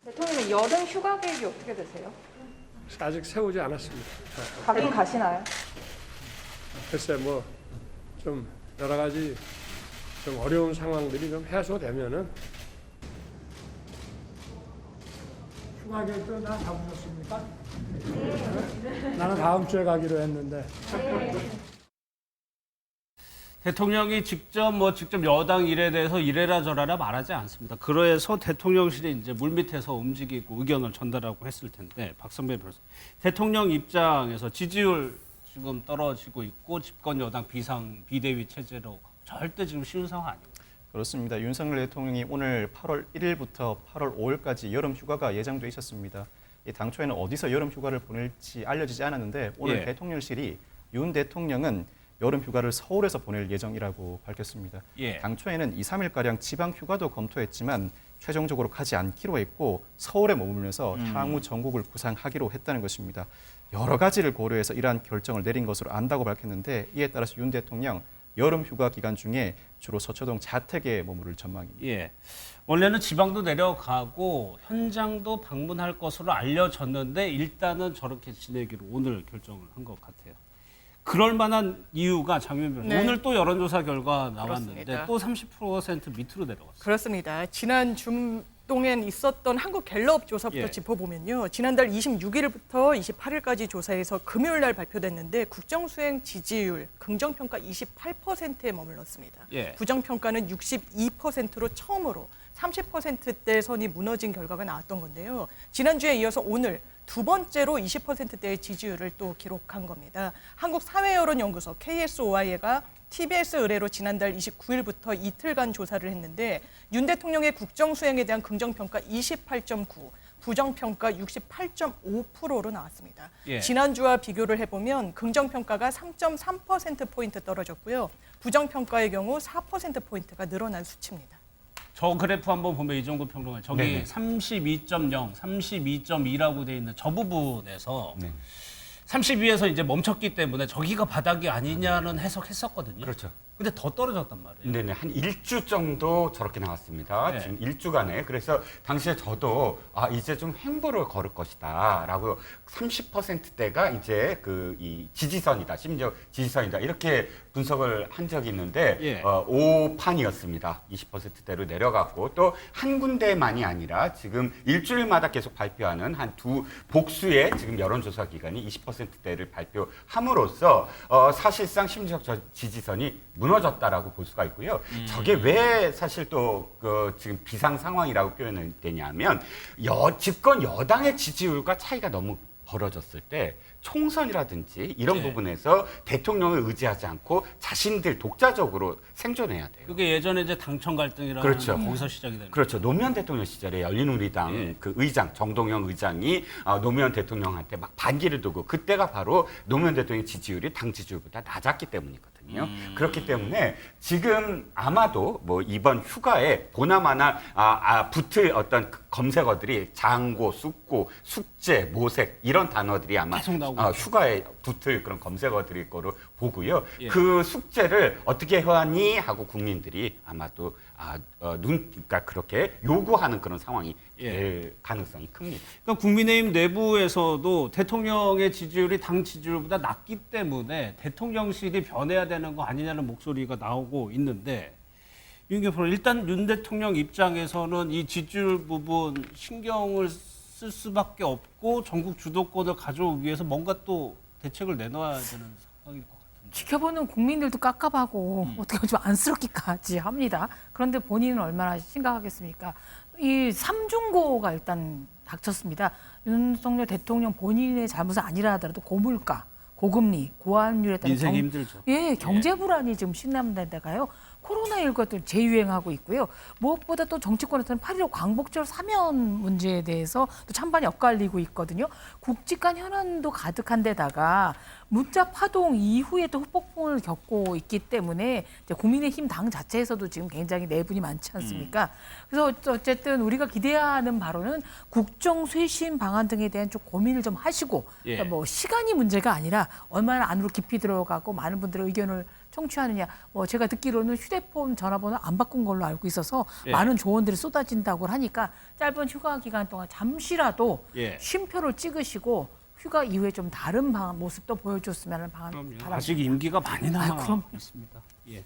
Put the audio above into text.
대통령님 여름 휴가 계획이 어떻게 되세요? 아직 세우지 않았습니다. 가긴 가시나요? 글쎄 뭐 좀 여러 가지 좀 어려운 상황들이 좀 해소되면은 휴가 계획도 다 잡으셨습니까? 네. 나는 다음 주에 가기로 했는데. 대통령이 직접 여당 일에 대해서 이래라 저래라 말하지 않습니다. 그래서 대통령실이 이제 물밑에서 움직이고 의견을 전달하고 했을 텐데 박성배 변호사, 대통령 입장에서 지지율 지금 떨어지고 있고 집권 여당 비대위 체제로 절대 지금 쉬운 상황 아닙니다. 그렇습니다. 윤석열 대통령이 오늘 8월 1일부터 8월 5일까지 여름 휴가가 예정돼 있었습니다. 당초에는 어디서 여름 휴가를 보낼지 알려지지 않았는데 오늘 대통령실이 윤 대통령은 여름 휴가를 서울에서 보낼 예정이라고 밝혔습니다. 당초에는 2, 3일가량 지방 휴가도 검토했지만 최종적으로 가지 않기로 했고 서울에 머물면서 향후 전국을 구상하기로 했다는 것입니다. 여러 가지를 고려해서 이러한 결정을 내린 것으로 안다고 밝혔는데 이에 따라서 윤 대통령 여름 휴가 기간 중에 주로 서초동 자택에 머무를 전망입니다. 원래는 지방도 내려가고 현장도 방문할 것으로 알려졌는데 일단은 저렇게 지내기로 오늘 결정을 한 것 같아요. 그럴 만한 이유가 장윤 변호사. 오늘 또 여론조사 결과 나왔는데 그렇습니다. 또 30% 밑으로 내려갔어요. 그렇습니다. 지난 중동엔 있었던 한국 갤럽 조사부터 짚어보면요. 지난달 26일부터 28일까지 조사해서 금요일 날 발표됐는데 국정수행 지지율 긍정평가 28%에 머물렀습니다. 부정평가는 62%로 처음으로 30%대 선이 무너진 결과가 나왔던 건데요. 지난주에 이어서 오늘 두 번째로 20%대의 지지율을 또 기록한 겁니다. 한국사회여론연구소 KSOI가 TBS 의뢰로 지난달 29일부터 이틀간 조사를 했는데 윤 대통령의 국정수행에 대한 긍정평가 28.9, 부정평가 68.5%로 나왔습니다. 지난주와 비교를 해보면 긍정평가가 3.3%포인트 떨어졌고요. 부정평가의 경우 4%포인트가 늘어난 수치입니다. 저 그래프 한번 보면 이종구 평론가 저기 32.0, 32.2라고 돼 있는 저 부분에서 32에서 이제 멈췄기 때문에 저기가 바닥이 아니냐는 해석했었거든요. 그렇죠. 근데 더 떨어졌단 말이에요. 네네, 한 일주 정도 저렇게 나왔습니다. 지금 일주간에. 그래서 당시에 저도 이제 좀 횡보를 걸을 것이다 라고 30%대가 이제 이 지지선이다, 심지어 지지선이다 이렇게 분석을 한 적이 있는데 오판이었습니다. 20%대로 내려갔고 또 한 군데만이 아니라 지금 일주일마다 계속 발표하는 한 두 복수의 지금 여론조사 기관이 20%대를 발표함으로써 사실상 심지어 저 지지선이 무너졌다라고 볼 수가 있고요. 저게 왜 사실 또 지금 비상 상황이라고 표현이 되냐면 집권 여당의 지지율과 차이가 너무 벌어졌을 때 총선이라든지 이런 부분에서 대통령을 의지하지 않고 자신들 독자적으로 생존해야 돼요. 그게 예전에 이제 당청 갈등이라는 거기서 시작이 되는 그렇죠. 노무현 대통령 시절에 열린우리당 그 의장 정동영 의장이 노무현 대통령한테 막 반기를 두고 그때가 바로 노무현 대통령의 지지율이 당 지지율보다 낮았기 때문이거든요. 그렇기 때문에 지금 아마도 이번 휴가에 보나마나 붙을 어떤 검색어들이 장고, 숙고, 숙제, 모색 이런 단어들이 아마 휴가에 붙을 그런 검색어들일 거로 보고요. 그 숙제를 어떻게 하니 하고 국민들이 아마도 그러니까 그렇게 요구하는 그런 상황이 될 가능성이 큽니다. 그러니까 국민의힘 내부에서도 대통령의 지지율이 당 지지율보다 낮기 때문에 대통령실이 변해야 되는 거 아니냐는 목소리가 나오고 있는데 윤기현 프로 일단 윤 대통령 입장에서는 이 지지율 부분 신경을 쓸 수밖에 없고 전국 주도권을 가져오기 위해서 뭔가 또 대책을 내놔야 되는 상황일 것 같은데. 지켜보는 국민들도 깝깝하고 어떻게 좀 안쓰럽기까지 합니다. 그런데 본인은 얼마나 심각하겠습니까? 이 삼중고가 일단 닥쳤습니다. 윤석열 대통령 본인의 잘못은 아니라 하더라도 고물가, 고금리, 고환율에 따른 인생이 힘들죠. 경제 불안이 지금 심남되다가요. 코로나19가 또 재유행하고 있고요. 무엇보다 또 정치권에서는 8.15 광복절 사면 문제에 대해서 또 찬반이 엇갈리고 있거든요. 굵직한 현안도 가득한 데다가 문자 파동 이후에 또 후폭풍을 겪고 있기 때문에 이제 국민의힘 당 자체에서도 지금 굉장히 내분이 많지 않습니까? 그래서 어쨌든 우리가 기대하는 바로는 국정 쇄신 방안 등에 대한 좀 고민을 좀 하시고 그러니까 시간이 문제가 아니라 얼마나 안으로 깊이 들어가고 많은 분들의 의견을 청취하느냐. 뭐 제가 듣기로는 휴대폰 전화번호 안 바꾼 걸로 알고 있어서 예. 많은 조언들이 쏟아진다고 하니까 짧은 휴가 기간 동안 잠시라도 예. 쉼표를 찍으시고 휴가 이후에 좀 다른 모습도 보여줬으면 하는 바람. 아직 임기가 많이 남아 그럼. 있습니다. 예.